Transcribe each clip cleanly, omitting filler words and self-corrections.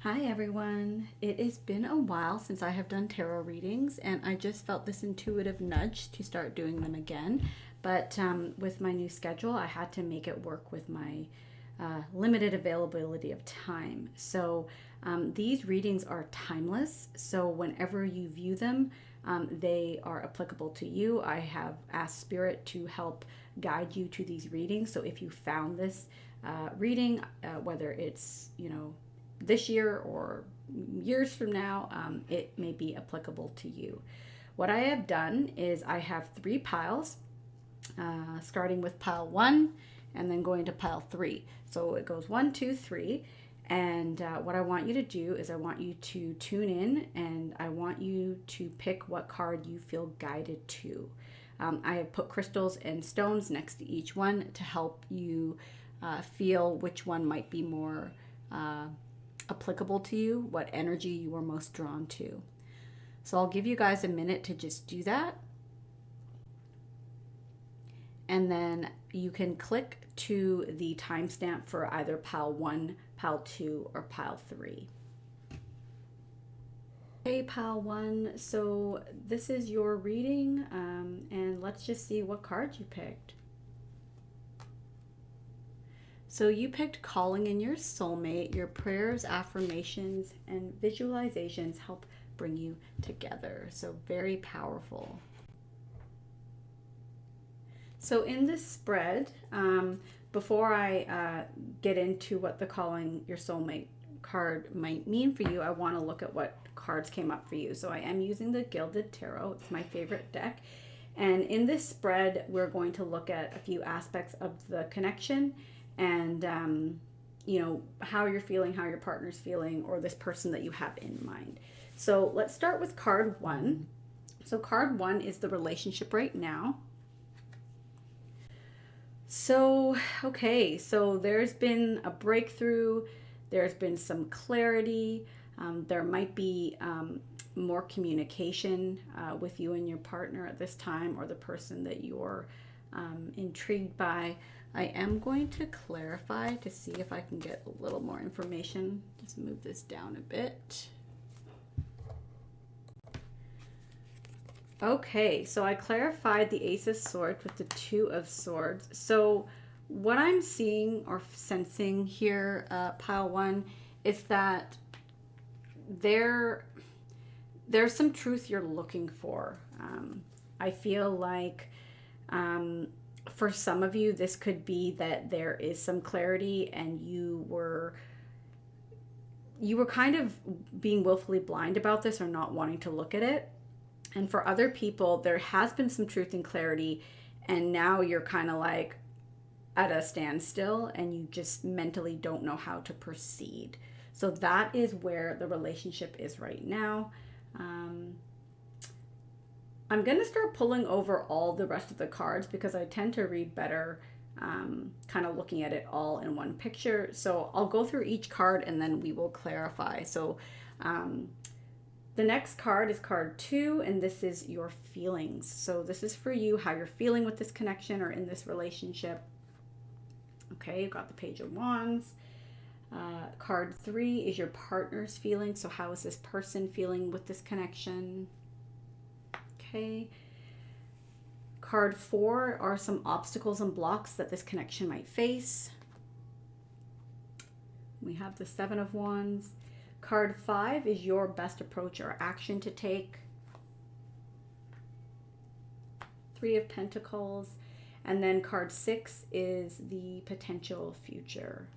Hi everyone. It has been a while since I have done tarot readings, and I just felt this intuitive nudge to start doing them again. But with my new schedule, I had to make it work with my limited availability of time. So these readings are timeless. So whenever you view them, they are applicable to you. I have asked Spirit to help guide you to these readings. So if you found this reading, whether it's, this year or years from now, it may be applicable to you. What I have done is I have three piles, starting with pile one and then going to pile three. So it goes one, two, three. And what I want you to do is I want you to tune in and I want you to pick what card you feel guided to. I have put crystals and stones next to each one to help you feel which one might be more applicable to you, what energy you are most drawn to. So I'll give you guys a minute to just do that. And then you can click to the timestamp for either pile 1, pile 2, or pile 3. Okay, pile 1, so this is your reading, and let's just see what card you picked. So you picked calling in your soulmate. Your prayers, affirmations, and visualizations help bring you together. So very powerful. So in this spread, before I get into what the calling your soulmate card might mean for you, I want to look at what cards came up for you. So I am using the Gilded Tarot. It's my favorite deck. And in this spread, we're going to look at a few aspects of the connection and how you're feeling, how your partner's feeling, or this person that you have in mind. So let's start with card 1. So card 1 is the relationship right now. So okay, so there's been a breakthrough, there's been some clarity, there might be more communication with you and your partner at this time, or the person that you're intrigued by. I am going to clarify to see if I can get a little more information. Just move this down a bit. Okay, so I clarified the Ace of Swords with the Two of Swords. So what I'm seeing or sensing here, pile 1, is that there's some truth you're looking for. I feel like for some of you, this could be that there is some clarity and you were kind of being willfully blind about this or not wanting to look at it. And for other people, there has been some truth and clarity, and now you're kind of like at a standstill and you just mentally don't know how to proceed. So that is where the relationship is right now. I'm going to start pulling over all the rest of the cards because I tend to read better kind of looking at it all in one picture. So I'll go through each card and then we will clarify. So the next card is card 2, and this is your feelings. So this is for you, how you're feeling with this connection or in this relationship. Okay, you've got the Page of Wands. Card 3 is your partner's feelings. So how is this person feeling with this connection? Okay. Card 4 are some obstacles and blocks that this connection might face. We have the Seven of Wands. Card 5 is your best approach or action to take. Three of Pentacles. And then card 6 is the potential future.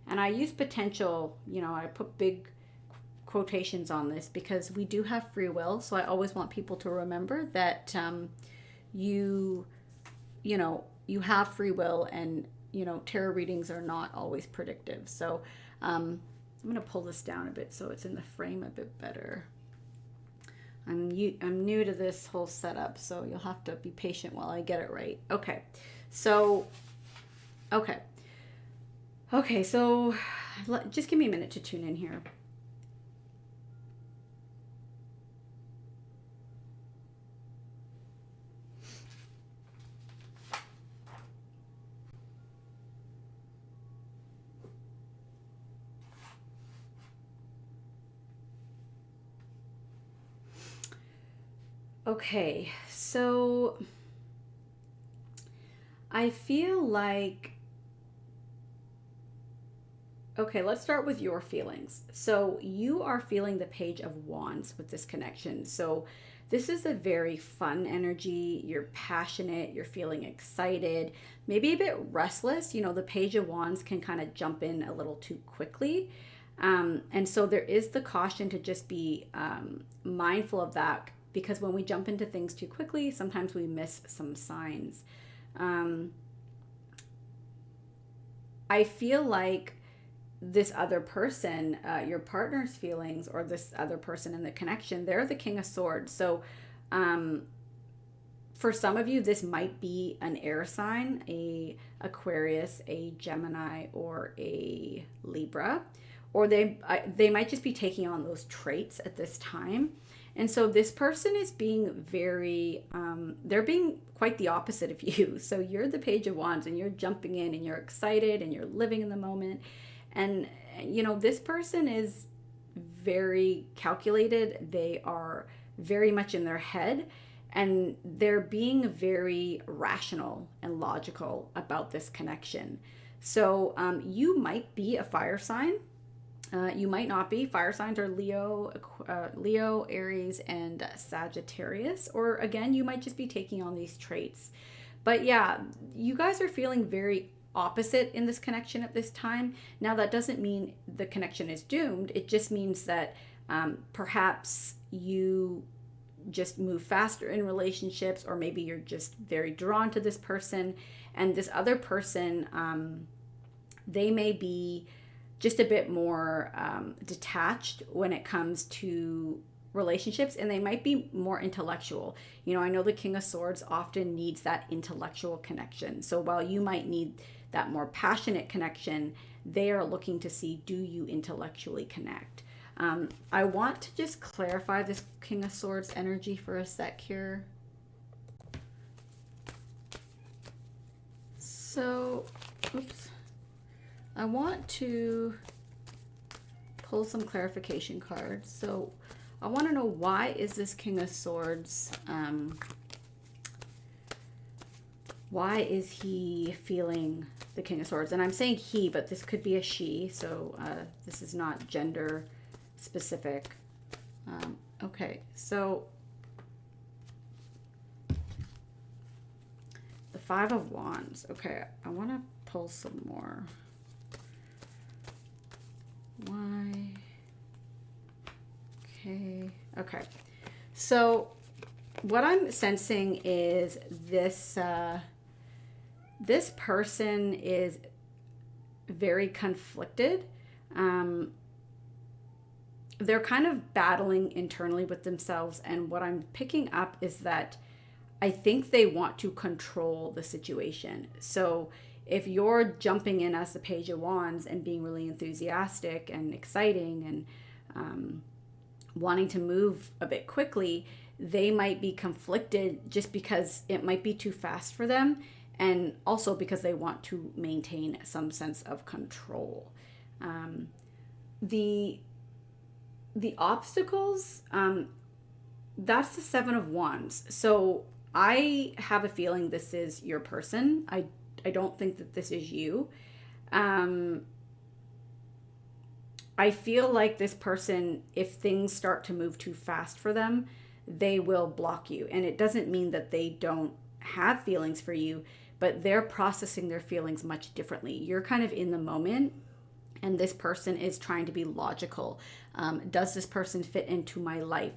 And I use potential, I put big quotations on this because we do have free will. So I always want people to remember that you have free will, and tarot readings are not always predictive. So I'm going to pull this down a bit so it's in the frame a bit better. I'm new to this whole setup, so you'll have to be patient while I get it right. Okay, so so just give me a minute to tune in here. Okay, so I feel like, okay, let's start with your feelings. So you are feeling the Page of Wands with this connection. So this is a very fun energy. You're passionate, you're feeling excited, maybe a bit restless. You know, the Page of Wands can kind of jump in a little too quickly. And so there is the caution to just be mindful of that, because when we jump into things too quickly, sometimes we miss some signs. Um, I feel like this other person, your partner's feelings, or this other person in the connection, they're the King of Swords. So, um, for some of you, this might be an air sign, a Aquarius, a Gemini, or a Libra, or they might just be taking on those traits at this time. And so this person is being very, they're being quite the opposite of you. So you're the Page of Wands, and you're jumping in, and you're excited, and you're living in the moment. And, you know, this person is very calculated. They are very much in their head, and they're being very rational and logical about this connection. So you might be a fire sign. You might not be. Fire signs are Leo, Aries, and Sagittarius. Or again, you might just be taking on these traits. But yeah, you guys are feeling very opposite in this connection at this time. Now, that doesn't mean the connection is doomed. It just means that perhaps you just move faster in relationships, or maybe you're just very drawn to this person, and this other person, they may be just a bit more detached when it comes to relationships, and they might be more intellectual. You know, I know the King of Swords often needs that intellectual connection. So while you might need that more passionate connection, they are looking to see, do you intellectually connect? I want to just clarify this King of Swords energy for a sec here. So, oops. I want to pull some clarification cards. So I want to know, why is this King of Swords, why is he feeling the King of Swords? And I'm saying he, but this could be a she, so this is not gender specific. Okay, so the Five of Wands. Okay, I want to pull some more. Why? Okay. So what I'm sensing is this this person is very conflicted. They're kind of battling internally with themselves, and what I'm picking up is that I think they want to control the situation. So if you're jumping in as the Page of Wands and being really enthusiastic and exciting and wanting to move a bit quickly, they might be conflicted just because it might be too fast for them, and also because they want to maintain some sense of control. The obstacles, that's the Seven of Wands. So I have a feeling this is your person. I don't think that this is you. I feel like this person, if things start to move too fast for them, they will block you. And it doesn't mean that they don't have feelings for you, but they're processing their feelings much differently. You're kind of in the moment, and this person is trying to be logical. Does this person fit into my life?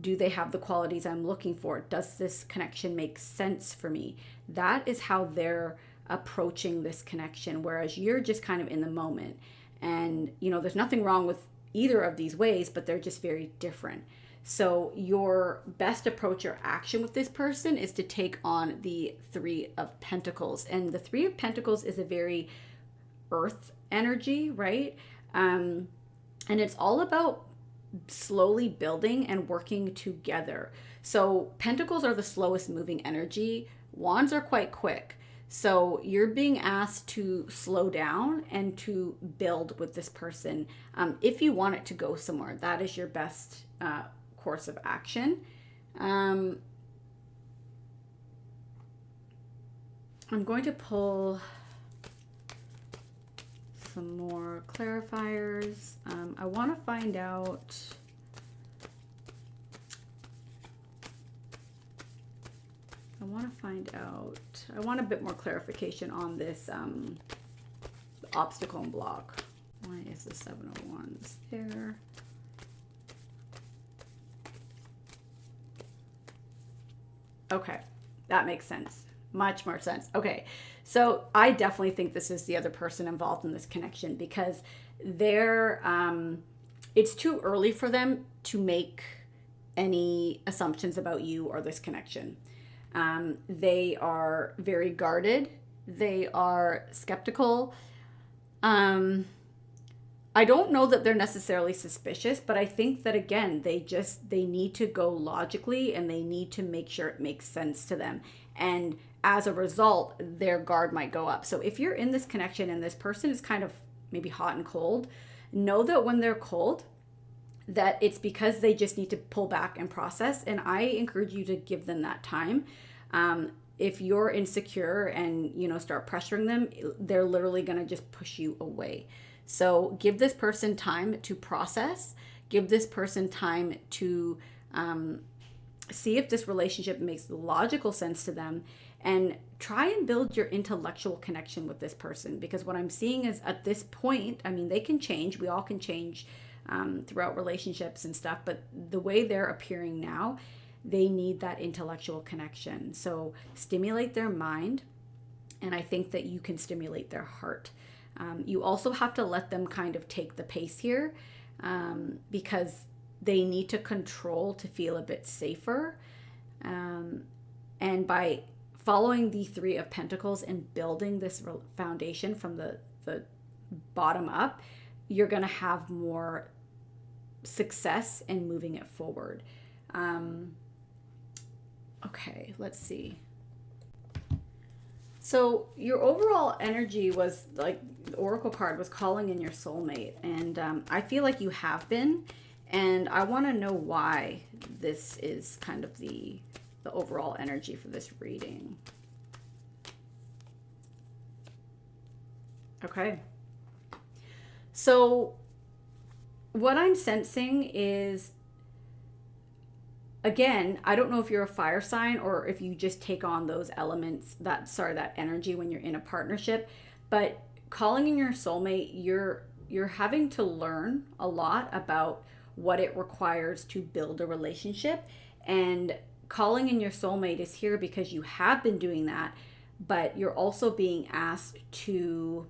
Do they have the qualities I'm looking for? Does this connection make sense for me? That is how they're approaching this connection, whereas you're just kind of in the moment. And, you know, there's nothing wrong with either of these ways, but they're just very different. So your best approach or action with this person is to take on the Three of Pentacles. And the Three of Pentacles is a very earth energy, right? And it's all about slowly building and working together. So Pentacles are the slowest moving energy. Wands are quite quick. So you're being asked to slow down and to build with this person. If you want it to go somewhere, that is your best course of action. I'm going to pull some more clarifiers. I want to find out. I want a bit more clarification on this obstacle and block. Why is the 7 of Wands there? Okay, that makes sense. Much more sense. Okay, so I definitely think this is the other person involved in this connection, because they're, it's too early for them to make any assumptions about you or this connection. They are very guarded. They are skeptical. I don't know that they're necessarily suspicious, but I think that, again, they need to go logically, and they need to make sure it makes sense to them. And as a result, their guard might go up. So if you're in this connection and this person is kind of maybe hot and cold, know that when they're cold, that it's because they just need to pull back and process. And I encourage you to give them that time. If you're insecure and, start pressuring them, they're literally going to just push you away. So give this person time to process. Give this person time to see if this relationship makes logical sense to them, and try and build your intellectual connection with this person. Because what I'm seeing is, at this point, I mean, they can change. We all can change throughout relationships and stuff. But the way they're appearing now, they need that intellectual connection. So stimulate their mind. And I think that you can stimulate their heart. You also have to let them kind of take the pace here, because they need to control to feel a bit safer. And by following the 3 of Pentacles and building this foundation from the bottom up, you're going to have more success in moving it forward. Okay, let's see. So your overall energy was like, the Oracle card was calling in your soulmate. And I feel like you have been. And I want to know why this is kind of the overall energy for this reading. Okay. So what I'm sensing is, again, I don't know if you're a fire sign or if you just take on those elements, that energy when you're in a partnership, but calling in your soulmate, you're having to learn a lot about what it requires to build a relationship. And calling in your soulmate is here because you have been doing that, but you're also being asked to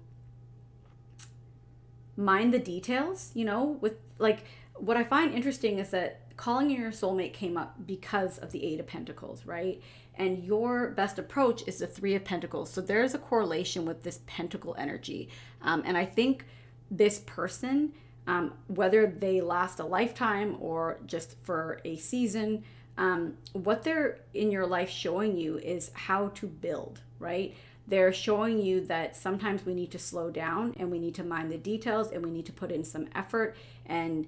mind the details, with, like, what I find interesting is that calling in your soulmate came up because of the 8 of Pentacles, right? And your best approach is the 3 of Pentacles. So there's a correlation with this pentacle energy. And I think this person, whether they last a lifetime or just for a season, what they're in your life showing you is how to build, right? They're showing you that sometimes we need to slow down and we need to mind the details and we need to put in some effort, and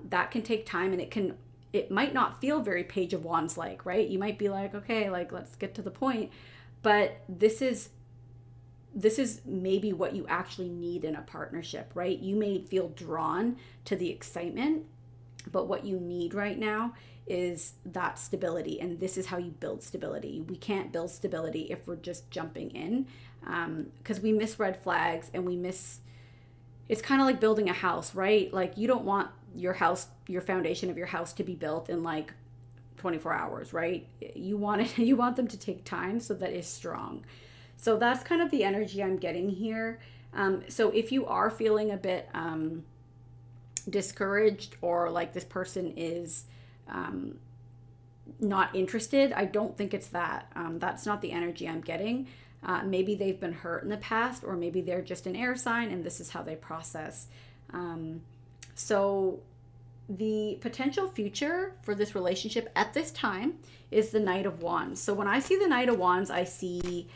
that can take time, and it might not feel very Page of Wands like, right? You might be like, okay, like, let's get to the point, but this is maybe what you actually need in a partnership, right? You may feel drawn to the excitement, but what you need right now is that stability. And this is how you build stability. We can't build stability if we're just jumping in, because we miss red flags, and it's kind of like building a house, right? Like, you don't want your foundation of your house to be built in like 24 hours, right? You want them to take time so that it's strong. So that's kind of the energy I'm getting here. So if you are feeling a bit discouraged, or like this person is not interested, I don't think it's that. That's not the energy I'm getting. Maybe they've been hurt in the past, or maybe they're just an air sign and this is how they process. So the potential future for this relationship at this time is the Knight of Wands. So when I see the Knight of Wands, I see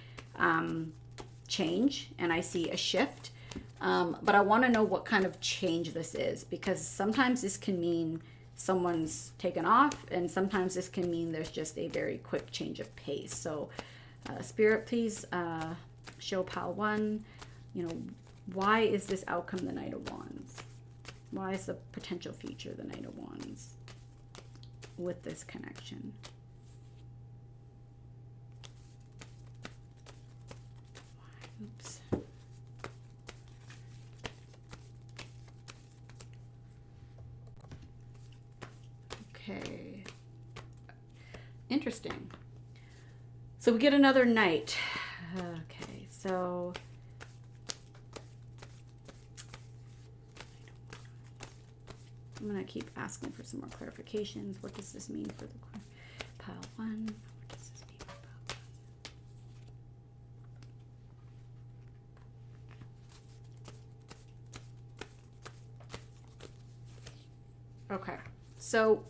change and I see a shift. But I want to know what kind of change this is, because sometimes this can mean someone's taken off, and sometimes this can mean there's just a very quick change of pace. So Spirit, please show pile 1, you know, why is this outcome the Knight of Wands? Why is the potential future the Knight of Wands with this connection? Oops. Okay. Interesting. So we get another Knight. Okay, so I'm going to keep asking for some more clarifications. What does this mean for the pile 1? What does this mean for pile 1? Okay, so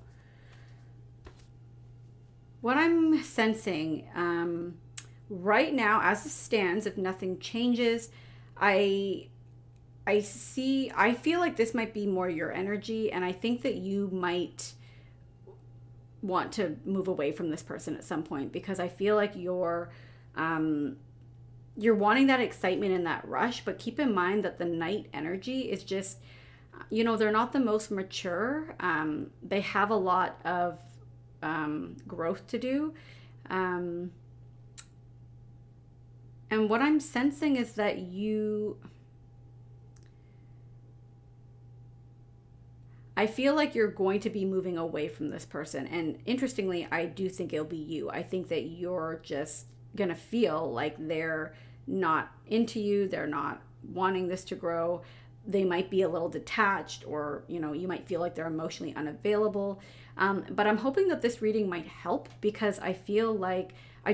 what I'm sensing right now, as it stands, if nothing changes, I feel like this might be more your energy, and I think that you might want to move away from this person at some point, because I feel like you're wanting that excitement and that rush, but keep in mind that the Knight energy is just, you know, they're not the most mature. They have a lot of growth to do. And what I'm sensing is that I feel like you're going to be moving away from this person. And interestingly, I do think it'll be you. I think that you're just going to feel like they're not into you. They're not wanting this to grow. They might be a little detached, or, you know, you might feel like they're emotionally unavailable. But I'm hoping that this reading might help, because I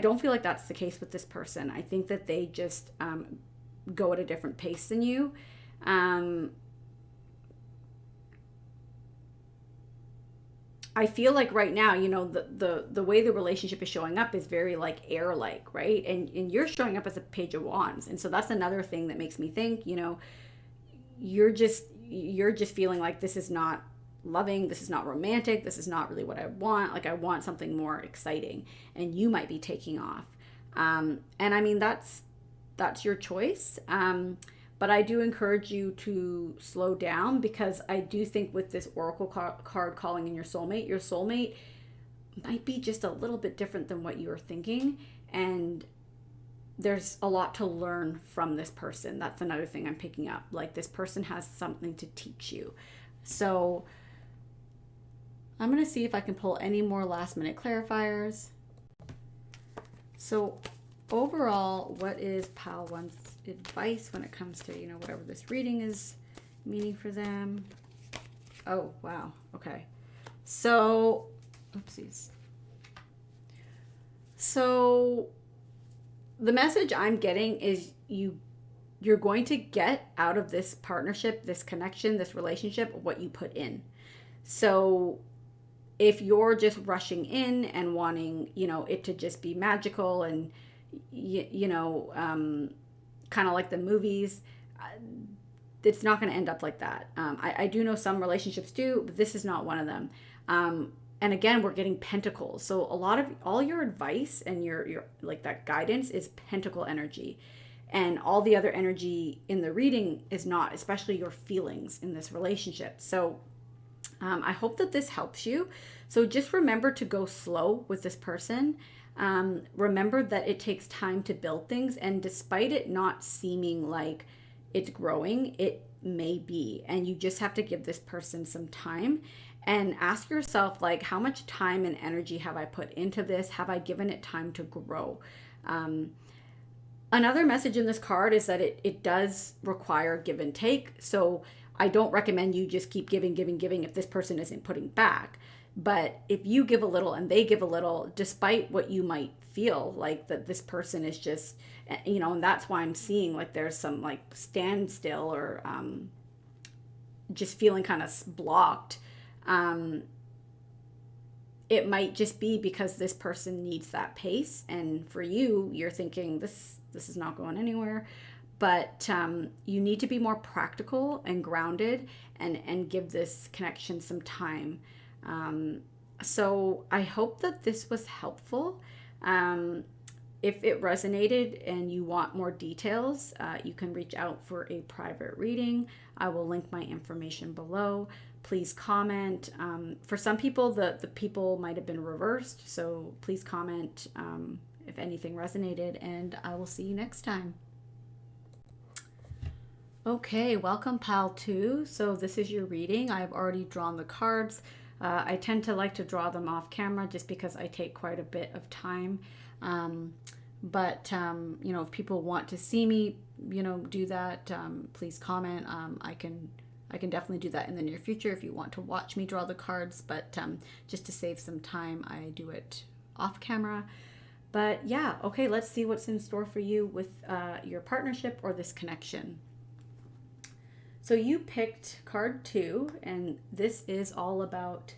don't feel like that's the case with this person. I think that they just go at a different pace than you. I feel like right now, you know, the way the relationship is showing up is very like air-like, right? And you're showing up as a Page of Wands. And so that's another thing that makes me think, you know, you're just feeling like this is not loving, this is not romantic, this is not really what I want. Like, I want something more exciting, and you might be taking off. And I mean, that's your choice. But I do encourage you to slow down, because I do think with this Oracle card calling in your soulmate might be just a little bit different than what you were thinking. And there's a lot to learn from this person. That's another thing I'm picking up. Like, this person has something to teach you. So I'm going to see if I can pull any more last minute clarifiers. So overall, what is pile 1's advice when it comes to, you know, whatever this reading is meaning for them? Oh, wow. Okay. So, oopsies. So the message I'm getting is you're going to get out of this partnership, this connection, this relationship, what you put in. So if you're just rushing in and wanting, you know, it to just be magical and, you know, kind of like the movies, it's not going to end up like that. I do know some relationships do, but this is not one of them. And again, we're getting pentacles. So a lot of all your advice and your like that guidance is pentacle energy. And all the other energy in the reading is not, especially your feelings in this relationship. So I hope that this helps you. So just remember to go slow with this person. Remember that it takes time to build things. And despite it not seeming like it's growing, it may be. And you just have to give this person some time. And ask yourself, like, how much time and energy have I put into this? Have I given it time to grow? Another message in this card is that it does require give and take. So I don't recommend you just keep giving if this person isn't putting back. But if you give a little and they give a little, despite what you might feel like that this person is just, you know, and that's why I'm seeing like there's some like standstill or just feeling kind of blocked. It might just be because this person needs that pace, and for you, you're thinking this is not going anywhere. But you need to be more practical and grounded, and give this connection some time. So I hope that this was helpful. Um, if it resonated and you want more details, you can reach out for a private reading. I will link my information below. Please comment. For some people, the people might have been reversed, so please comment if anything resonated, and I will see you next time. Okay, welcome pile 2. So this is your reading. I've already drawn the cards. I tend to like to draw them off camera just because I take quite a bit of time. But if people want to see me, do that, please comment. I can definitely do that in the near future if you want to watch me draw the cards. But just to save some time, I do it off camera. But yeah, okay, let's see what's in store for you with your partnership or this connection. So you picked card 2, and this is all about,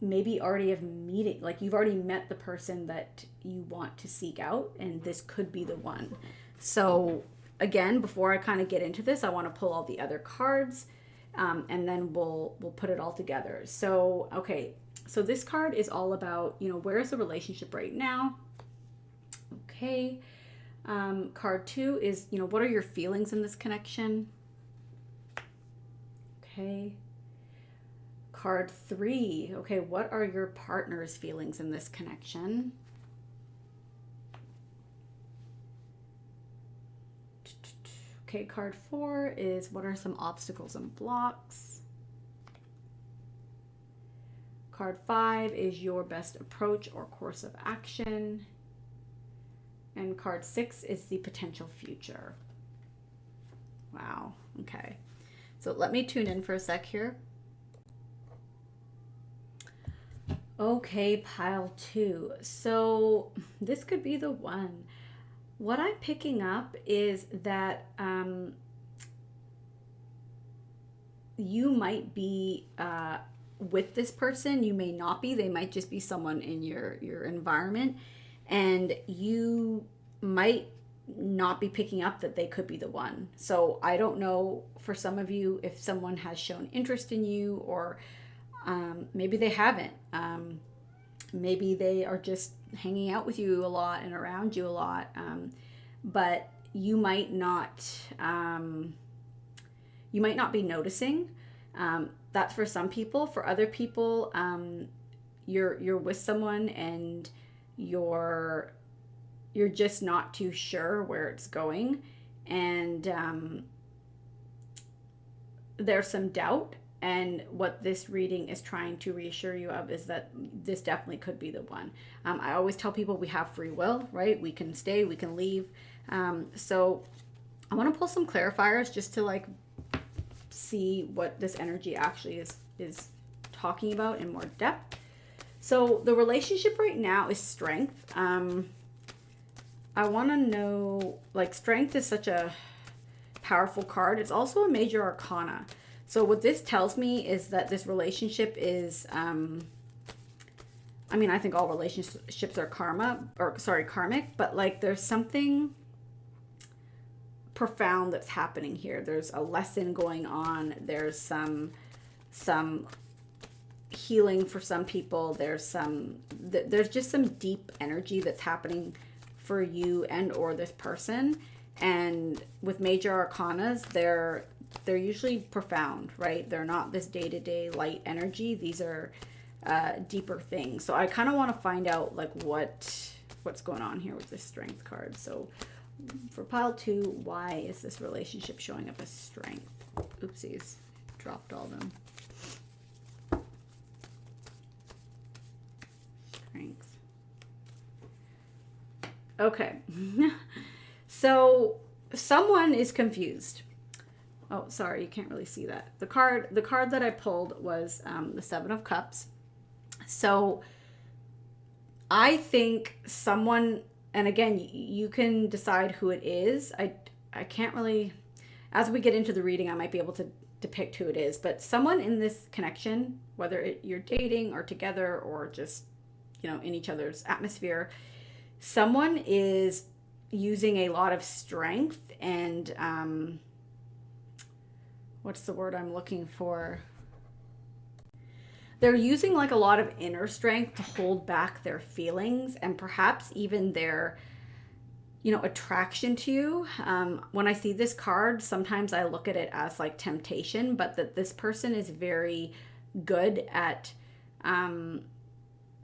maybe already have meeting, like you've already met the person that you want to seek out, and this could be the one. So again, before I kind of get into this, I want to pull all the other cards, and then we'll put it all together. So, okay, so this card is all about, where is the relationship right now? Okay. Card 2 is, what are your feelings in this connection? Okay. Card 3, okay, what are your partner's feelings in this connection? Okay, card 4 is, what are some obstacles and blocks? Card 5 is your best approach or course of action. And card 6 is the potential future. Wow. Okay. So let me tune in for a sec here. Okay, pile 2. So this could be the one. What I'm picking up is that you might be with this person. You may not be. They might just be someone in your environment. And you might not be picking up that they could be the one. So I don't know for some of you if someone has shown interest in you, or maybe they haven't. Maybe they are just hanging out with you a lot and around you a lot. But you might not be noticing. That's for some people. For other people, you're with someone and you're just not too sure where it's going, and there's some doubt, and what this reading is trying to reassure you of is that this definitely could be the one. I always tell people we have free will, right? We can stay, we can leave. So I want to pull some clarifiers just to see what this energy actually is talking about in more depth. So the relationship right now is strength. I want to know, strength is such a powerful card. It's also a major arcana. So what this tells me is that this relationship is, I think all relationships are karmic, but there's something profound that's happening here. There's a lesson going on. There's some healing for some people. There's just some deep energy that's happening for you and or this person. And with major arcanas, they're usually profound, right? They're not this day-to-day light energy. These are deeper things. So I kind of want to find out what's going on here with this strength card. So for pile 2, why is this relationship showing up as strength? Oopsies, dropped all of them. Strength. Okay. So someone is confused. Oh, sorry, you can't really see that. The card that I pulled was the 7 of Cups. So I think someone, and again, you can decide who it is. I can't really, as we get into the reading, I might be able to depict who it is, but someone in this connection, whether you're dating or together or just, in each other's atmosphere, someone is using a lot of strength and what's the word I'm looking for? They're using like a lot of inner strength to hold back their feelings and perhaps even their, attraction to you. When I see this card, sometimes I look at it as like temptation, but that this person is very good at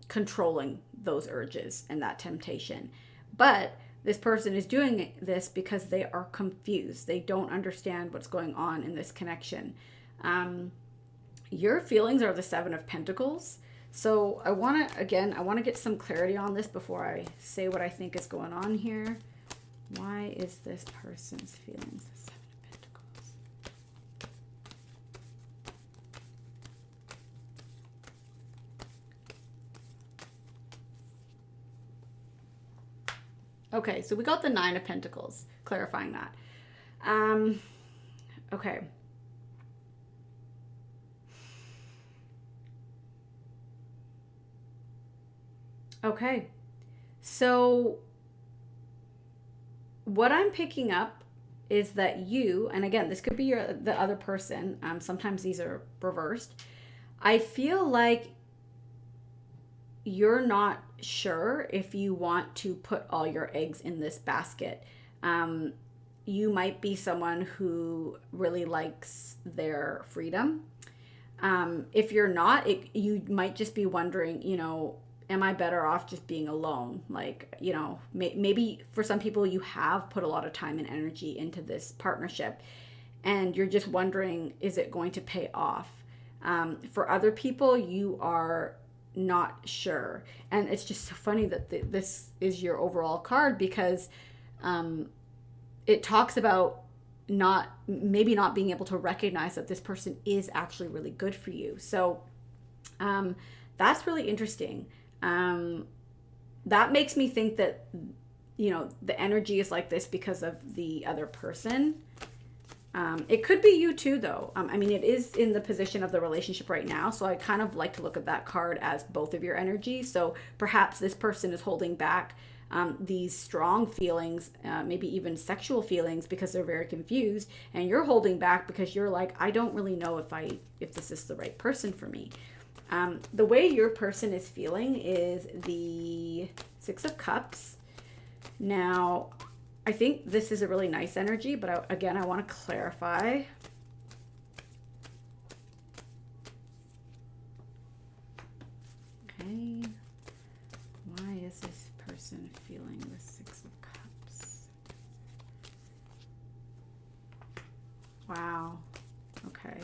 controlling those urges and that temptation. But this person is doing this because they are confused. They don't understand what's going on in this connection. Your feelings are the Seven of Pentacles. So I want to get some clarity on this before I say what I think is going on here. Why is this person's feelings the Seven of Pentacles? Okay, so we got the Nine of Pentacles, clarifying that. Okay. Okay, so what I'm picking up is that you, and again, this could be the other person. Sometimes these are reversed. I feel like you're not sure if you want to put all your eggs in this basket. You might be someone who really likes their freedom. If you're not, you might just be wondering, am I better off just being alone? Like, maybe for some people you have put a lot of time and energy into this partnership and you're just wondering, is it going to pay off? For other people, you are not sure. And it's just so funny that this is your overall card because it talks about maybe not being able to recognize that this person is actually really good for you. So that's really interesting. That makes me think that, the energy is like this because of the other person. It could be you too, though. It is in the position of the relationship right now. So I kind of like to look at that card as both of your energies. So perhaps this person is holding back these strong feelings, maybe even sexual feelings, because they're very confused. And you're holding back because you're like, I don't really know if this is the right person for me. The way your person is feeling is the Six of Cups. Now, I think this is a really nice energy, but I want to clarify. Okay. Why is this person feeling the Six of Cups? Wow. Okay.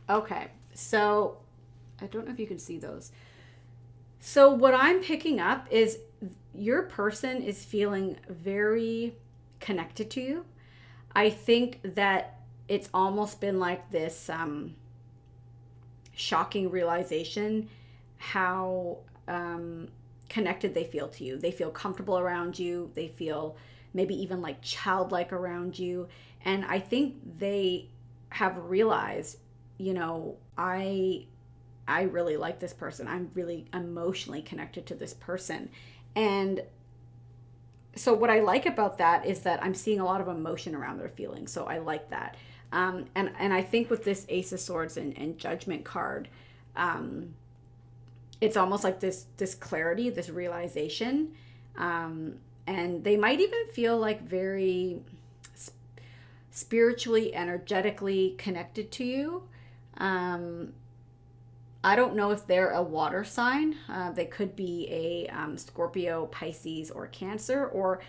Okay, so I don't know if you can see those. So what I'm picking up is your person is feeling very connected to you. I think that it's almost been like this shocking realization how connected they feel to you. They feel comfortable around you. They feel maybe even like childlike around you. And I think they have realized, I really like this person. I'm really emotionally connected to this person. And so what I like about that is that I'm seeing a lot of emotion around their feelings. So I like that. And I think with this Ace of Swords and Judgment card, it's almost like this clarity, this realization. And they might even feel like very spiritually, energetically connected to you. I don't know if they're a water sign. They could be a Scorpio, Pisces, or Cancer. Or,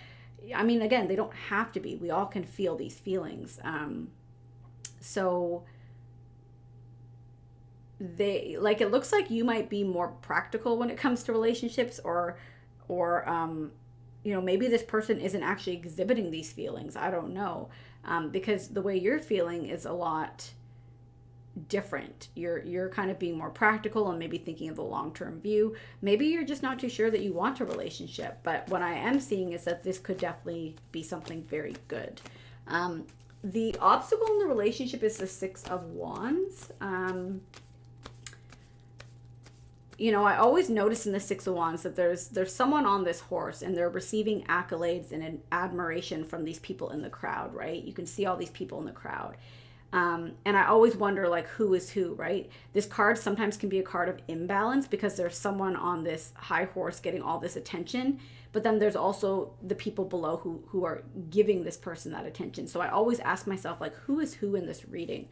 again, they don't have to be. We all can feel these feelings. So it looks like you might be more practical when it comes to relationships, or maybe this person isn't actually exhibiting these feelings. I don't know. Because the way you're feeling is a lot different. You're kind of being more practical and maybe thinking of the long-term view. Maybe you're just not too sure that you want a relationship, but what I am seeing is that this could definitely be something very good. The obstacle in the relationship is the Six of Wands. you know, I always notice in the Six of Wands that there's someone on this horse and they're receiving accolades and admiration from these people in the crowd, right? You can see all these people in the crowd. And I always wonder, like, who is who, right? This card sometimes can be a card of imbalance because there's someone on this high horse getting all this attention, but then there's also the people below who are giving this person that attention. So I always ask myself, like, who is who in this reading?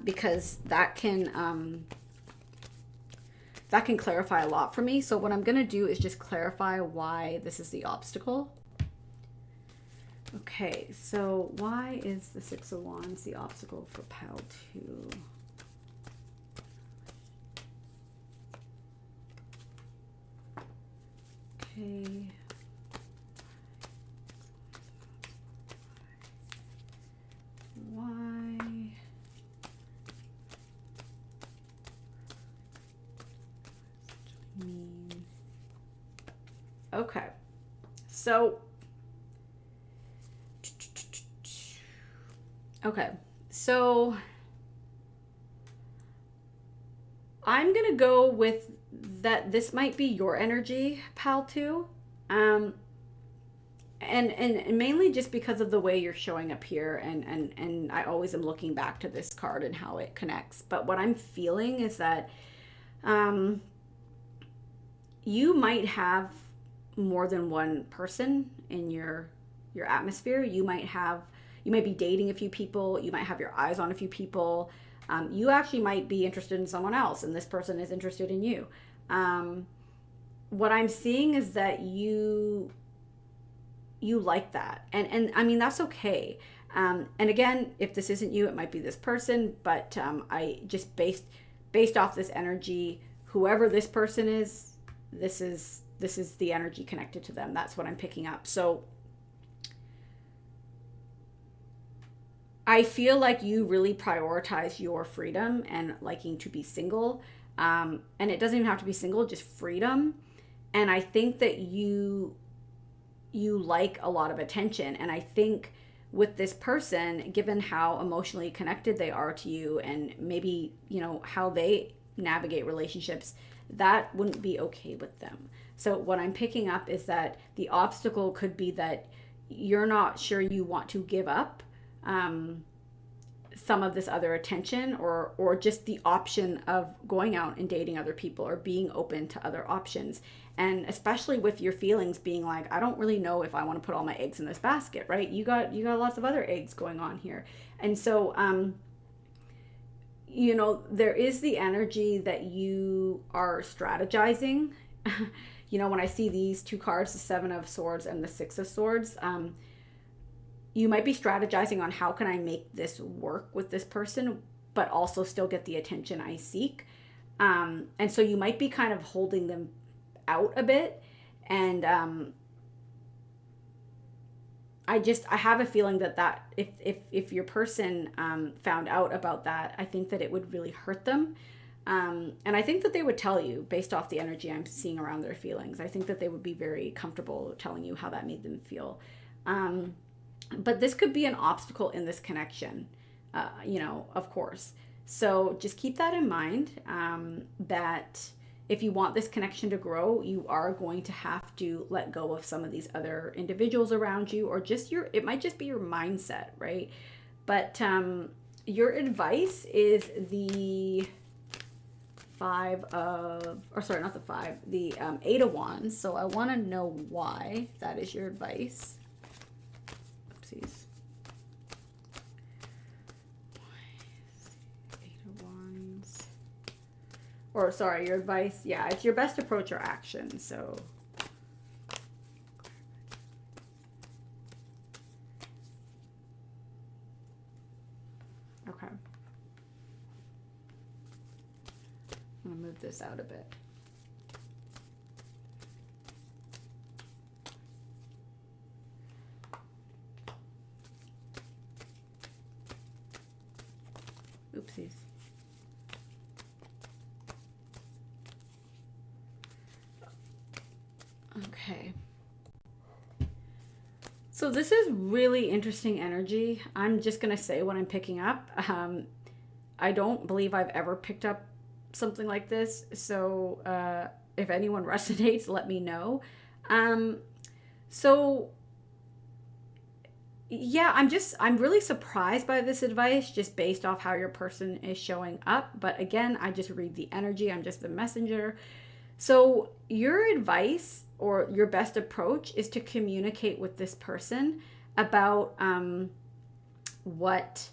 Because that can clarify a lot for me. So what I'm going to do is just clarify why this is the obstacle. Okay, so why is the Six of Wands the obstacle for pile 2? Okay. Why? Okay, so I'm gonna go with that. This might be your energy, pal, too, and mainly just because of the way you're showing up here, and I always am looking back to this card and how it connects. But what I'm feeling is that you might have more than one person in your atmosphere. You might be dating a few people. You might have your eyes on a few people. You actually might be interested in someone else, and this person is interested in you. What I'm seeing is that you like that, and I mean, that's okay. And again, if this isn't you, it might be this person. But I just based off this energy, whoever this person is, this is the energy connected to them. That's what I'm picking up. So I feel like you really prioritize your freedom and liking to be single. And it doesn't even have to be single, just freedom. And I think that you like a lot of attention. And I think with this person, given how emotionally connected they are to you and maybe, you know, how they navigate relationships, that wouldn't be okay with them. So what I'm picking up is that the obstacle could be that you're not sure you want to give up some of this other attention, or just the option of going out and dating other people or being open to other options. And especially with your feelings being like, I don't really know if I want to put all my eggs in this basket, right? You got lots of other eggs going on here. And so you know, there is the energy that you are strategizing. You know, when I see these two cards, the Seven of Swords and the Six of Swords, you might be strategizing on how can I make this work with this person, but also still get the attention I seek. And so you might be kind of holding them out a bit. And I have a feeling that if your person found out about that, I think that it would really hurt them. And I think that they would tell you, based off the energy I'm seeing around their feelings. I think that they would be very comfortable telling you how that made them feel. But this could be an obstacle in this connection, you know, of course. So just keep that in mind, that if you want this connection to grow, you are going to have to let go of some of these other individuals around you, or just it might just be your mindset, right? But your advice is the the Eight of Wands. So I want to know why that is your advice. Oopsies. Eight of Wands. Or sorry, your advice. Yeah, it's your best approach or action. So okay. I'm gonna move this out a bit. Oopsies. Okay. So this is really interesting energy. I'm just going to say what I'm picking up. I don't believe I've ever picked up something like this. So if anyone resonates, let me know. Um, so yeah, I'm really surprised by this advice just based off how your person is showing up. But again, I just read the energy, I'm just the messenger. So your advice or your best approach is to communicate with this person about what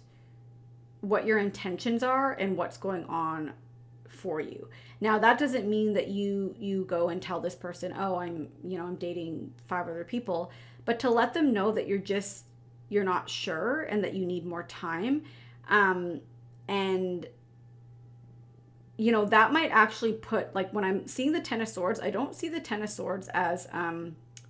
your intentions are and what's going on for you. Now that doesn't mean that you go and tell this person, "Oh, I'm dating five other people," but to let them know that you're not sure and that you need more time. And that might actually put, like, when I'm seeing the Ten of Swords, I don't see the Ten of Swords as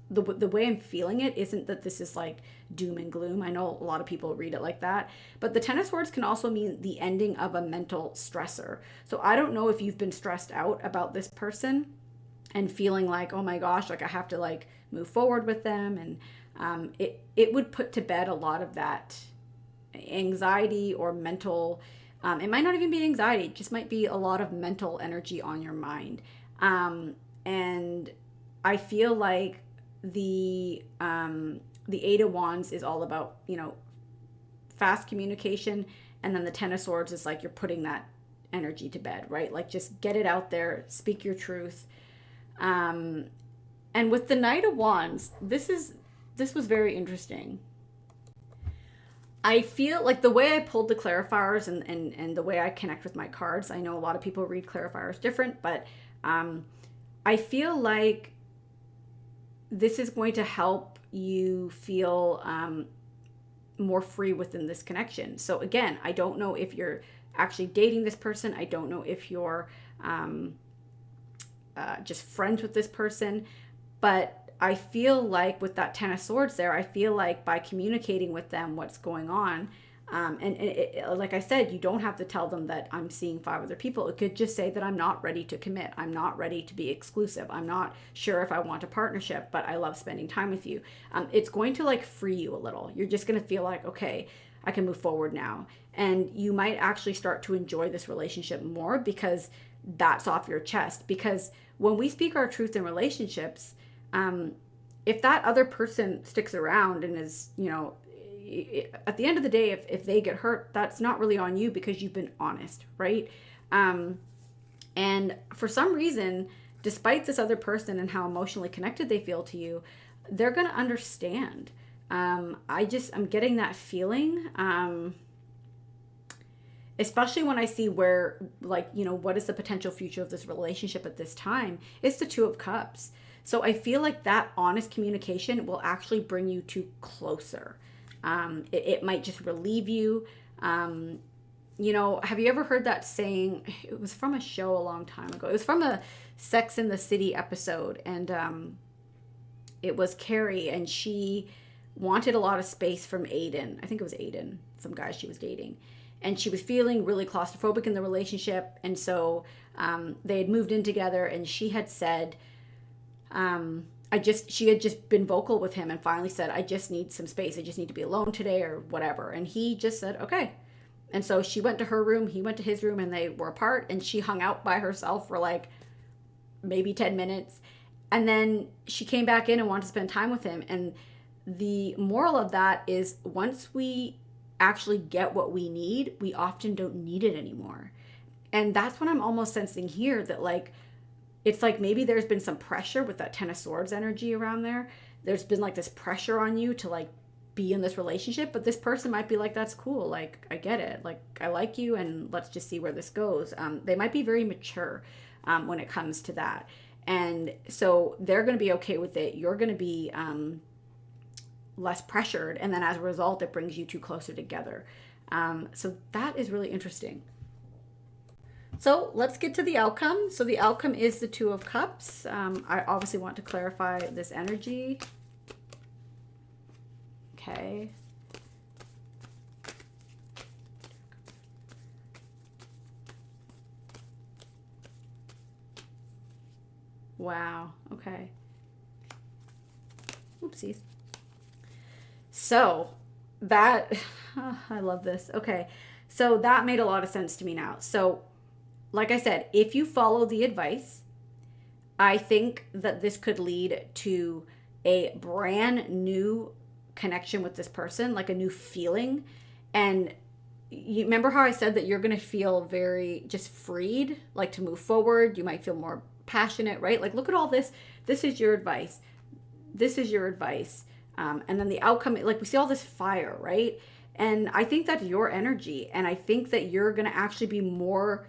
the way I'm feeling it isn't that this is like doom and gloom. I know a lot of people read it like that, but the Ten of Swords can also mean the ending of a mental stressor. So I don't know if you've been stressed out about this person and feeling like, oh my gosh, like I have to like move forward with them, and it would put to bed a lot of that anxiety or mental. It might not even be anxiety; it just might be a lot of mental energy on your mind. And I feel like the Eight of Wands is all about fast communication, and then the Ten of Swords is like you're putting that energy to bed, right? Like just get it out there, speak your truth. And with the Knight of Wands, this was very interesting. I feel like the way I pulled the clarifiers and the way I connect with my cards, I know a lot of people read clarifiers different, but I feel like this is going to help you feel more free within this connection. So again, I don't know if you're actually dating this person. I don't know if you're just friends with this person, but I feel like with that Ten of Swords there, I feel like by communicating with them what's going on, like I said, you don't have to tell them that I'm seeing five other people. It could just say that I'm not ready to commit. I'm not ready to be exclusive. I'm not sure if I want a partnership, but I love spending time with you. It's going to like free you a little. You're just going to feel like, okay, I can move forward now. And you might actually start to enjoy this relationship more because that's off your chest. Because when we speak our truth in relationships, if that other person sticks around and is, at the end of the day, if they get hurt, that's not really on you because you've been honest, right? And for some reason, despite this other person and how emotionally connected they feel to you, they're going to understand. I'm getting that feeling, especially when I see where, like, what is the potential future of this relationship at this time? It's the Two of Cups. So I feel like that honest communication will actually bring you two closer. It might just relieve you. Have you ever heard that saying? It was from a show a long time ago. It was from a Sex in the City episode. And it was Carrie, and she wanted a lot of space from Aiden. I think it was Aiden, some guy she was dating. And she was feeling really claustrophobic in the relationship. And so they had moved in together, and she had said, she had just been vocal with him and finally said, I just need some space. I just need to be alone today or whatever. And he just said, okay. And so she went to her room, he went to his room, and they were apart, and she hung out by herself for like maybe 10 minutes. And then she came back in and wanted to spend time with him. And the moral of that is once we actually get what we need, we often don't need it anymore. And that's what I'm almost sensing here, that like, it's like maybe there's been some pressure with that Ten of Swords energy around there. There's been like this pressure on you to like be in this relationship, but this person might be like, that's cool. Like, I get it. Like, I like you, and let's just see where this goes. They might be very mature when it comes to that. And so they're going to be okay with it. You're going to be less pressured. And then as a result, it brings you two closer together. So that is really interesting. So let's get to the outcome. So the outcome is the Two of Cups. I obviously want to clarify this energy. Okay. Wow. Okay. Oopsies. So that, I love this. Okay. So that made a lot of sense to me now. So like I said, if you follow the advice, I think that this could lead to a brand new connection with this person, like a new feeling. And you remember how I said that you're going to feel very just freed, like to move forward. You might feel more passionate, right? Like, look at all this. This is your advice. This is your advice. And then the outcome, like we see all this fire, right? And I think that's your energy. And I think that you're going to actually be more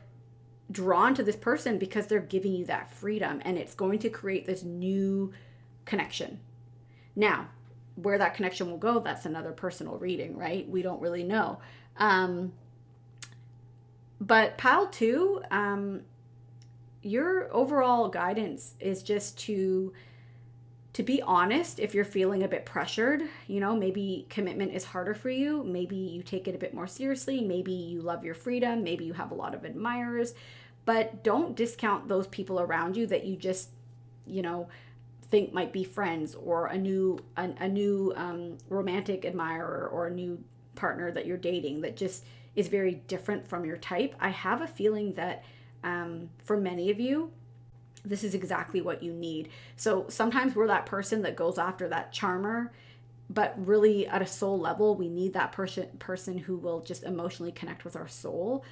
drawn to this person because they're giving you that freedom, and it's going to create this new connection. Now, where that connection will go, that's another personal reading, right? We don't really know. But pile 2, your overall guidance is just to be honest. If you're feeling a bit pressured, maybe commitment is harder for you, maybe you take it a bit more seriously, maybe you love your freedom, maybe you have a lot of admirers, but don't discount those people around you that you just think might be friends, or a new romantic admirer, or a new partner that you're dating that just is very different from your type. I have a feeling that for many of you, this is exactly what you need. So sometimes we're that person that goes after that charmer, but really at a soul level, we need that person who will just emotionally connect with our soul,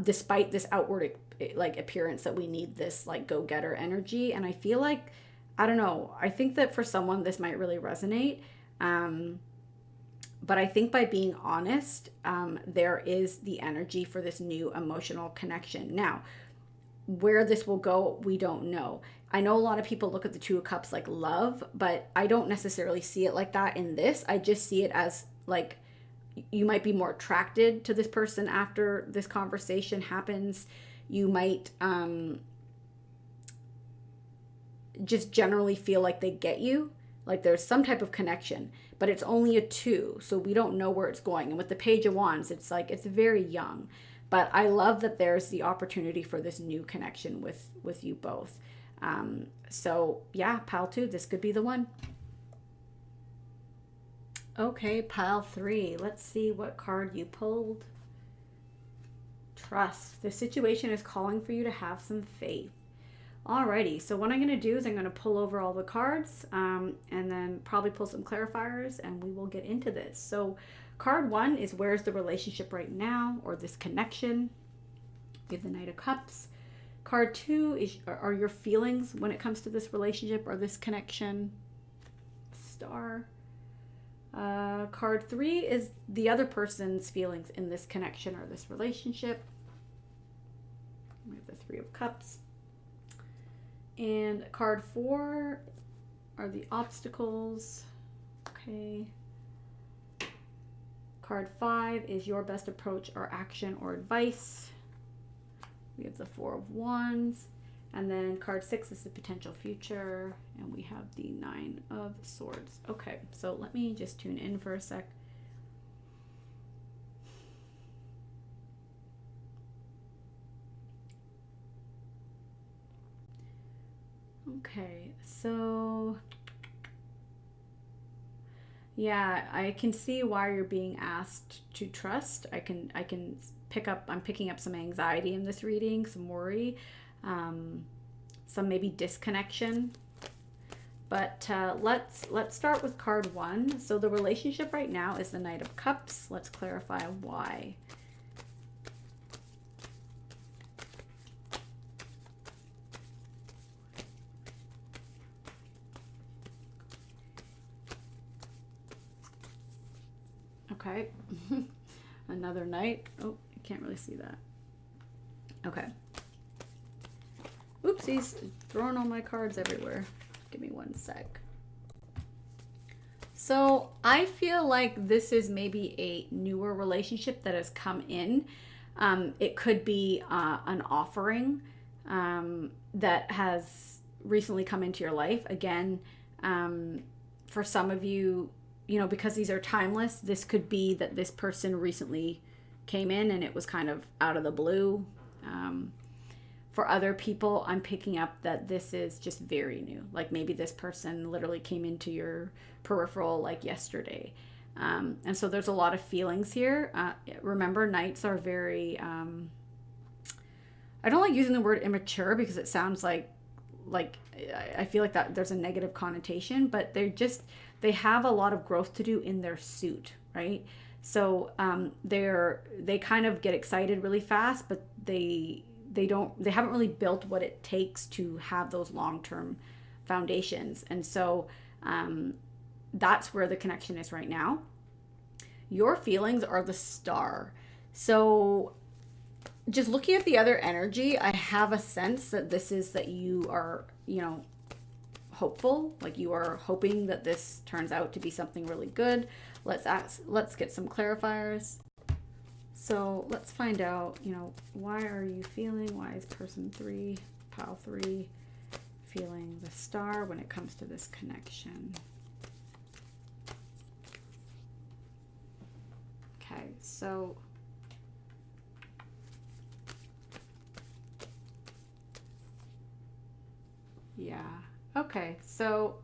despite this outward like appearance that we need this like go-getter energy. And I feel like, I don't know, I think that for someone this might really resonate. But I think by being honest, there is the energy for this new emotional connection. Now, where this will go, we don't know. I know a lot of people look at the 2 of Cups like love, but I don't necessarily see it like that in this. I just see it as like you might be more attracted to this person after this conversation happens. You might just generally feel like they get you, like there's some type of connection, but it's only a 2, so we don't know where it's going. And with the Page of Wands, it's like it's very young. But I love that there's the opportunity for this new connection with you both. So yeah, pile 2, this could be the one. Okay, pile 3. Let's see what card you pulled. Trust. The situation is calling for you to have some faith. Alrighty, so what I'm going to do is I'm going to pull over all the cards and then probably pull some clarifiers, and we will get into this. So card 1 is where's the relationship right now, or this connection. We have the Knight of Cups. Card 2 are your feelings when it comes to this relationship or this connection. Star. Card 3 is the other person's feelings in this connection or this relationship. We have the 3 of Cups. And card 4 are the obstacles. Okay. Card 5 is your best approach or action or advice. We have the 4 of Wands. And then card 6 is the potential future. And we have the 9 of Swords. Okay, so let me just tune in for a sec. Okay, so yeah, I can see why you're being asked to trust. I'm picking up some anxiety in this reading, some worry, some maybe disconnection. But let's start with card 1. So the relationship right now is the Knight of Cups. Let's clarify why. Okay. Another knight. Oh, I can't really see that. Okay. Oopsies, throwing all my cards everywhere. Give me one sec. So I feel like this is maybe a newer relationship that has come in. It could be an offering that has recently come into your life. Again, for some of you, because these are timeless, this could be that this person recently came in and it was kind of out of the blue. For other people, I'm picking up that this is just very new. Like maybe this person literally came into your peripheral like yesterday. And so there's a lot of feelings here. Remember, knights are very I don't like using the word immature because it sounds like I feel like that there's a negative connotation, but they have a lot of growth to do in their suit, right? So they kind of get excited really fast, but they haven't really built what it takes to have those long-term foundations. And so that's where the connection is right now. Your feelings are the star. So just looking at the other energy, I have a sense that this is that you are, hopeful, like you are hoping that this turns out to be something really good. Let's get some clarifiers. So let's find out, why are you feeling, why is person 3, pile 3, feeling the star when it comes to this connection? Okay, so yeah. Okay, so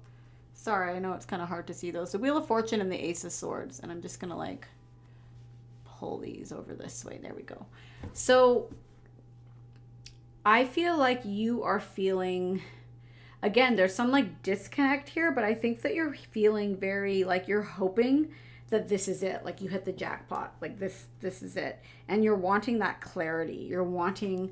sorry, I know it's kind of hard to see those. The Wheel of Fortune and the Ace of Swords, and I'm just gonna like pull these over this way. There we go. So I feel like you are feeling, again, there's some like disconnect here, but I think that you're feeling very like you're hoping that this is it, like you hit the jackpot, like this is it, and you're wanting that clarity. You're wanting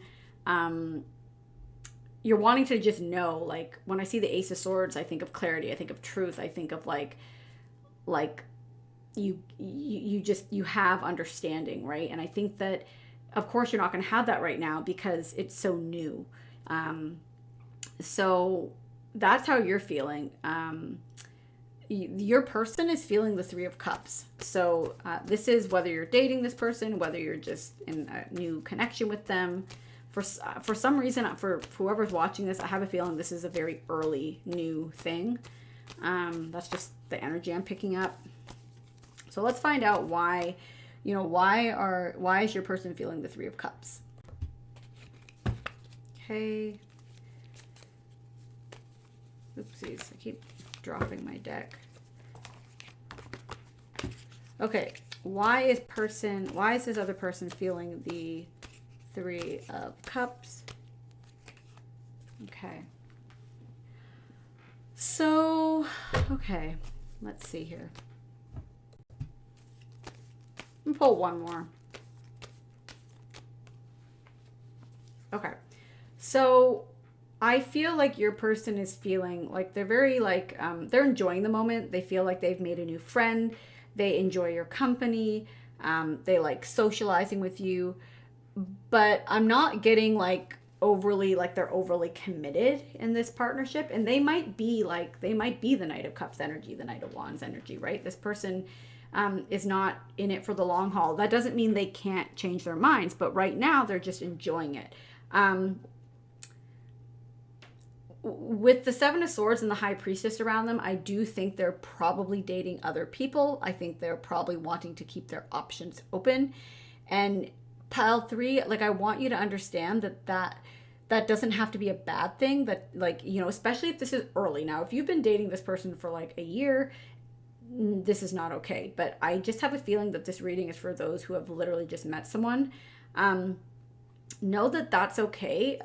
to just know, like when I see the Ace of Swords, I think of clarity, I think of truth, I think of like you have understanding, right? And I think that of course you're not going to have that right now because it's so new. So that's how you're feeling. Your person is feeling the 3 of Cups. So this is whether you're dating this person, whether you're just in a new connection with them. For some reason, for whoever's watching this, I have a feeling this is a very early new thing. That's just the energy I'm picking up. So let's find out why, why is your person feeling the 3 of Cups? Okay. Oopsies, I keep dropping my deck. Okay, why is this other person feeling the 3 of Cups? Okay. So, okay, let's see here. Let me pull one more. Okay. So, I feel like your person is feeling like they're very like, they're enjoying the moment. They feel like they've made a new friend. They enjoy your company. They like socializing with you. But I'm not getting like they're overly committed in this partnership. And they might be the Knight of Cups energy, the Knight of Wands energy, right? This person is not in it for the long haul. That doesn't mean they can't change their minds, but right now they're just enjoying it. With the 7 of Swords and the High Priestess around them, I do think they're probably dating other people. I think they're probably wanting to keep their options open. And pile 3, like I want you to understand that doesn't have to be a bad thing. That like, especially if this is early. Now, if you've been dating this person for like a year, this is not okay. But I just have a feeling that this reading is for those who have literally just met someone. Know that that's okay.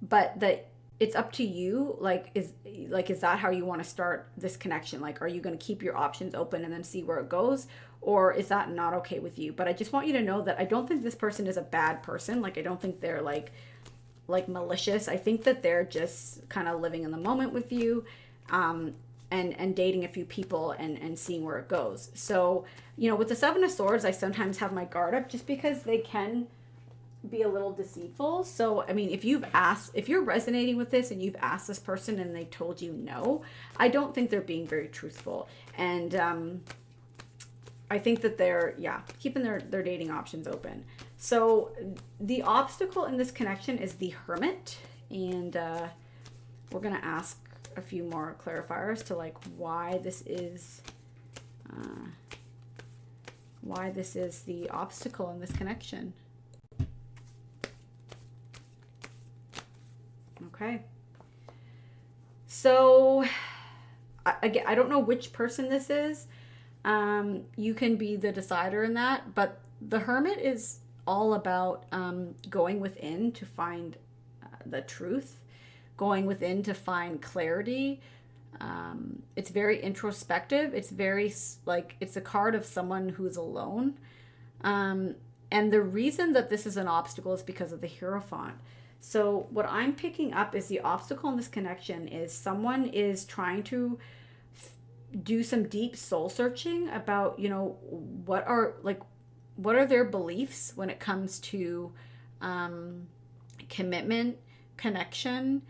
But that it's up to you. Is that how you want to start this connection? Like, are you going to keep your options open and then see where it goes? Or is that not okay with you? But I just want you to know that I don't think this person is a bad person. Like, I don't think they're like malicious. I think that they're just kind of living in the moment with you, and dating a few people and seeing where it goes. So, with the 7 of Swords, I sometimes have my guard up just because they can be a little deceitful. So, I mean, if you're resonating with this and you've asked this person and they told you no, I don't think they're being very truthful. And I think that they're, keeping their dating options open. So the obstacle in this connection is the Hermit. And we're going to ask a few more clarifiers to like why this is the obstacle in this connection. Okay. So, again, I don't know which person this is. You can be the decider in that, but the Hermit is all about going within to find the truth, going within to find clarity. It's very introspective. It's very like, it's a card of someone who's alone. And the reason that this is an obstacle is because of the Hierophant. So what I'm picking up is the obstacle in this connection is someone is trying to do some deep soul searching about, what are their beliefs when it comes to commitment, connection,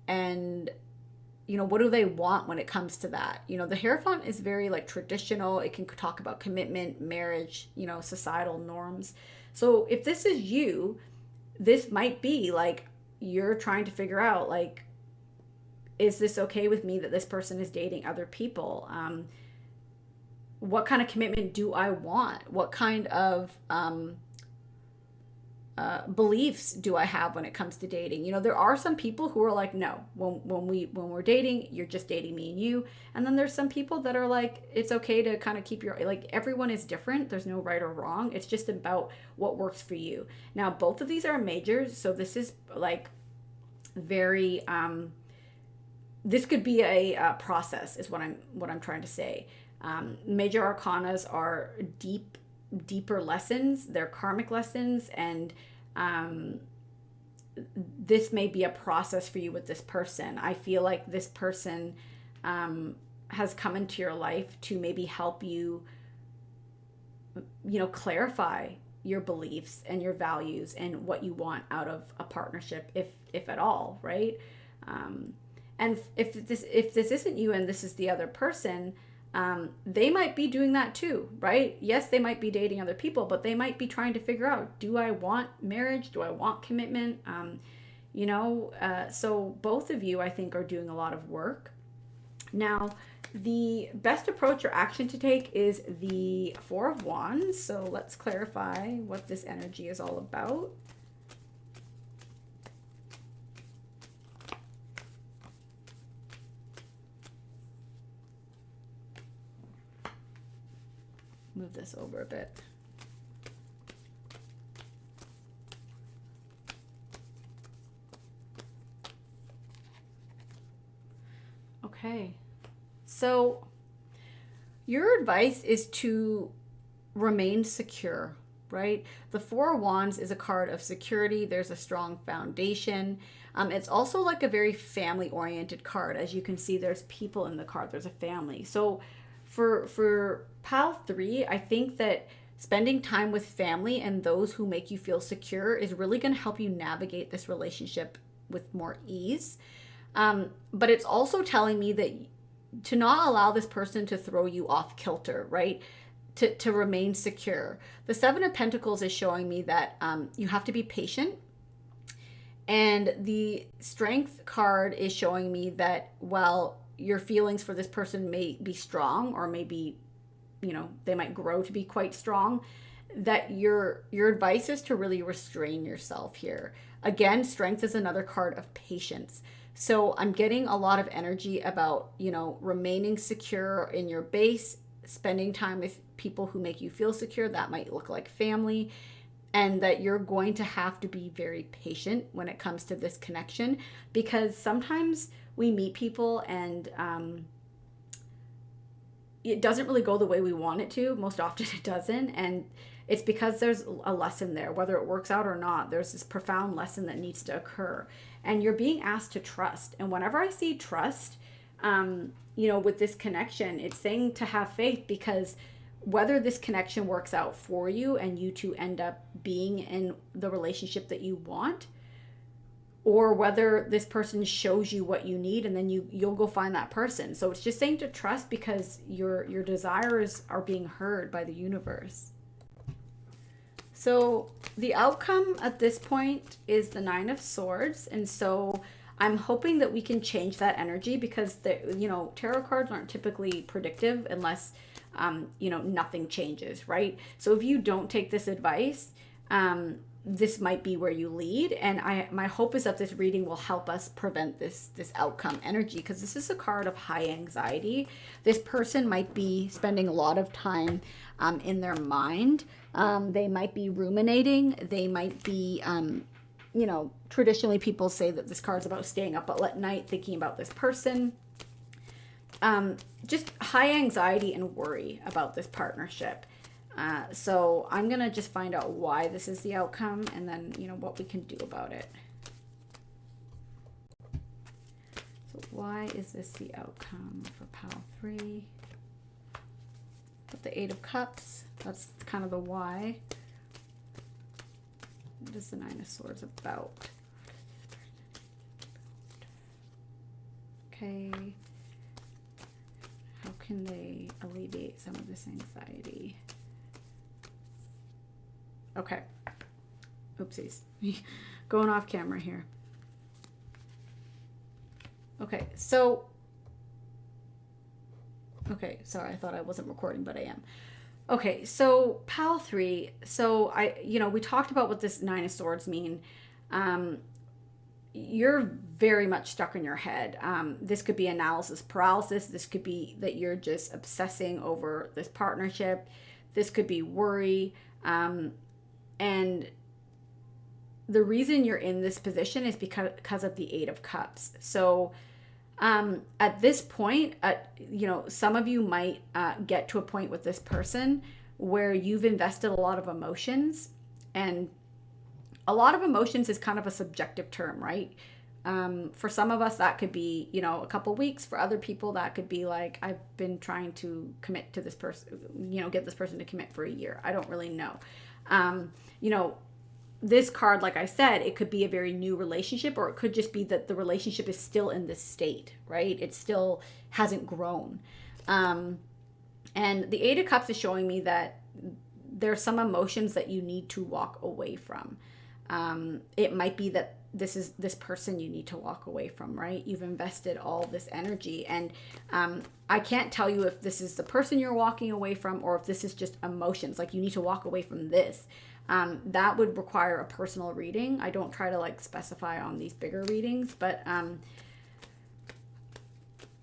and what do they want when it comes to that? The Hierophant is very like traditional. It can talk about commitment, marriage, societal norms. So if this is you, this might be like you're trying to figure out, like, is this okay with me that this person is dating other people? What kind of commitment do I want? What kind of beliefs do I have when it comes to dating? There are some people who are like, no, when we're dating, you're just dating me and you. And then there's some people that are like, it's okay to kind of keep your, like, everyone is different. There's no right or wrong. It's just about what works for you. Now, both of these are majors. So this is like very, this could be a process is what I'm trying to say. Major arcanas are deeper lessons. They're karmic lessons, and this may be a process for you with this person. I feel like this person has come into your life to maybe help you, clarify your beliefs and your values and what you want out of a partnership, if at all, right? And if this isn't you and this is the other person, they might be doing that too, right? Yes, they might be dating other people, but they might be trying to figure out, do I want marriage? Do I want commitment? So both of you, I think, are doing a lot of work. Now, the best approach or action to take is the Four of Wands. So let's clarify what this energy is all about. Move this over a bit. Okay. So your advice is to remain secure, right? The Four of Wands is a card of security. There's a strong foundation. It's also like a very family-oriented card. As you can see, there's people in the card. There's a family. So for pile 3, I think that spending time with family and those who make you feel secure is really going to help you navigate this relationship with more ease. But it's also telling me that to not allow this person to throw you off kilter, right? To remain secure. The Seven of Pentacles is showing me that you have to be patient. And the Strength card is showing me that, well, your feelings for this person may be strong, or maybe, they might grow to be quite strong, that your advice is to really restrain yourself here. Again, Strength is another card of patience. So I'm getting a lot of energy about, remaining secure in your base, spending time with people who make you feel secure. That might look like family. And that you're going to have to be very patient when it comes to this connection, because sometimes we meet people and it doesn't really go the way we want it to. Most often it doesn't. And it's because there's a lesson there, whether it works out or not. There's this profound lesson that needs to occur. And you're being asked to trust. And whenever I see trust, with this connection, it's saying to have faith, because whether this connection works out for you and you two end up being in the relationship that you want, or whether this person shows you what you need and then you'll go find that person. So it's just saying to trust, because your desires are being heard by the universe. So the outcome at this point is the Nine of Swords. And so I'm hoping that we can change that energy, because tarot cards aren't typically predictive unless nothing changes, right? So if you don't take this advice, this might be where you lead. And my hope is that this reading will help us prevent this outcome energy, because this is a card of high anxiety. This person might be spending a lot of time in their mind, They might be ruminating. They might be, traditionally people say that this card's about staying up at night thinking about this person. Just high anxiety and worry about this partnership. So I'm going to just find out why this is the outcome and then, what we can do about it. So why is this the outcome for pile 3? With the 8 of Cups, that's kind of the why. What is the 9 of Swords about? Okay. How can they alleviate some of this anxiety? Okay. Oopsies. Going off camera here. Okay, so... Okay, sorry, I thought I wasn't recording, but I am. Okay, so pile 3. So we talked about what this 9 of Swords mean. You're very much stuck in your head. This could be analysis paralysis. This could be that you're just obsessing over this partnership. This could be worry. And the reason you're in this position is because of the 8 of Cups. So at this point, some of you might get to a point with this person where you've invested a lot of emotions, and a lot of emotions is kind of a subjective term, right? For some of us, that could be, a couple weeks. For other people, that could be like, I've been trying to commit to this person, get this person to commit for a year. I don't really know. This card, like I said, it could be a very new relationship, or it could just be that the relationship is still in this state, right? It still hasn't grown. And the 8 of Cups is showing me that there's some emotions that you need to walk away from. It might be that this is this person you need to walk away from, right? You've invested all this energy, and I can't tell you if this is the person you're walking away from or if this is just emotions, like you need to walk away from this. That would require a personal reading. I don't try to specify on these bigger readings, but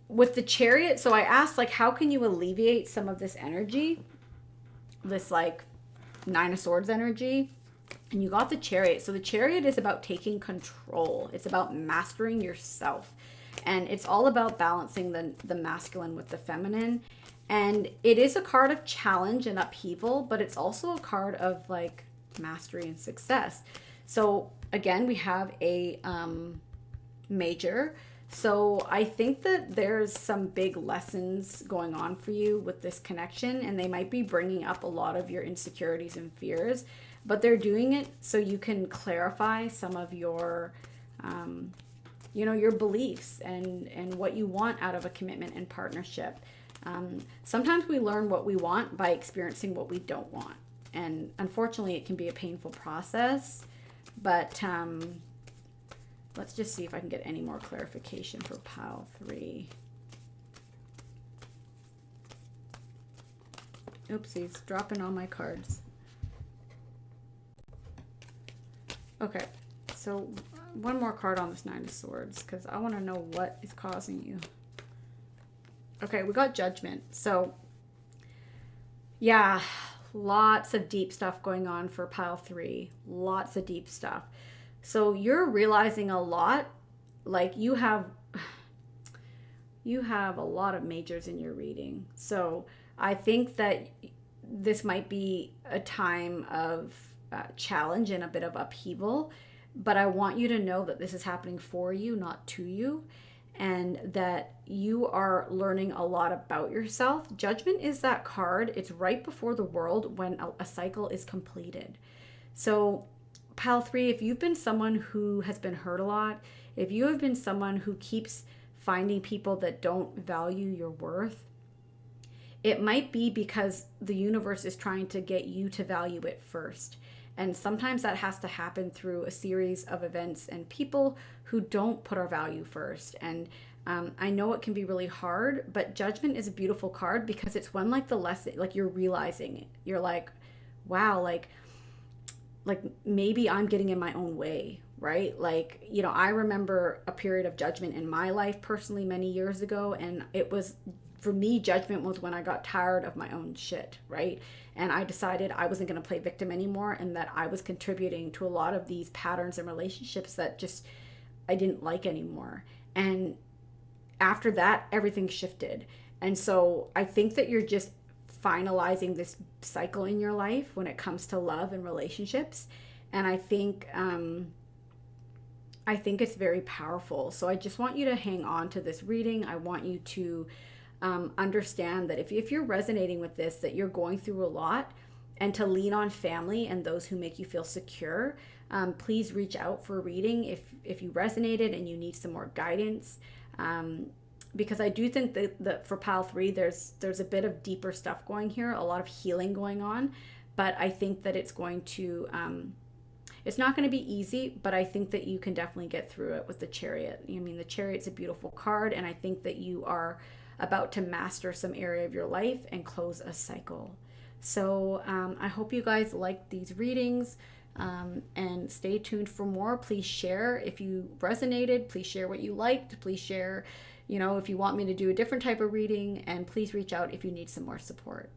with the Chariot, so I asked how can you alleviate some of this energy, this 9 of Swords energy, and you got the Chariot. So the Chariot is about taking control. It's about mastering yourself, and it's all about balancing the masculine with the feminine. And it is a card of challenge and upheaval, but it's also a card of mastery and success. So again, we have a major. So I think that there's some big lessons going on for you with this connection, and they might be bringing up a lot of your insecurities and fears, but they're doing it so you can clarify some of your your beliefs and what you want out of a commitment and partnership. Sometimes we learn what we want by experiencing what we don't want. And unfortunately, it can be a painful process. But let's just see if I can get any more clarification for pile 3. Oopsies, dropping all my cards. Okay, so one more card on this 9 of Swords, because I want to know what is causing you. Okay, we got Judgment. So, yeah, lots of deep stuff going on for pile 3. Lots of deep stuff. So you're realizing a lot. You have a lot of majors in your reading. So I think that this might be a time of challenge and a bit of upheaval. But I want you to know that this is happening for you, not to you. And that you are learning a lot about yourself. Judgment is that card. It's right before the World when a cycle is completed. So pile 3, if you've been someone who has been hurt a lot, if you have been someone who keeps finding people that don't value your worth, it might be because the universe is trying to get you to value it first. And sometimes that has to happen through a series of events and people who don't put our value first. And I know it can be really hard, but Judgment is a beautiful card because it's when the lesson, you're realizing it. You're wow, maybe I'm getting in my own way, right? I remember a period of judgment in my life personally many years ago, and it was for me, judgment was when I got tired of my own shit, right? And I decided I wasn't going to play victim anymore, and that I was contributing to a lot of these patterns and relationships that just I didn't like anymore. And after that, everything shifted. And so I think that you're just finalizing this cycle in your life when it comes to love and relationships. And I think it's very powerful. So I just want you to hang on to this reading. I want you to understand that if you're resonating with this, that you're going through a lot, and to lean on family and those who make you feel secure. Please reach out for a reading if you resonated and you need some more guidance. Because I do think that for Pile 3, there's a bit of deeper stuff going here, a lot of healing going on. But I think that it's going to, it's not going to be easy, but I think that you can definitely get through it with the Chariot. I mean, the Chariot's a beautiful card, and I think that you are about to master some area of your life and close a cycle. So I hope you guys like these readings, and stay tuned for more. Please share if you resonated. Please share what you liked. Please share, if you want me to do a different type of reading, and please reach out if you need some more support.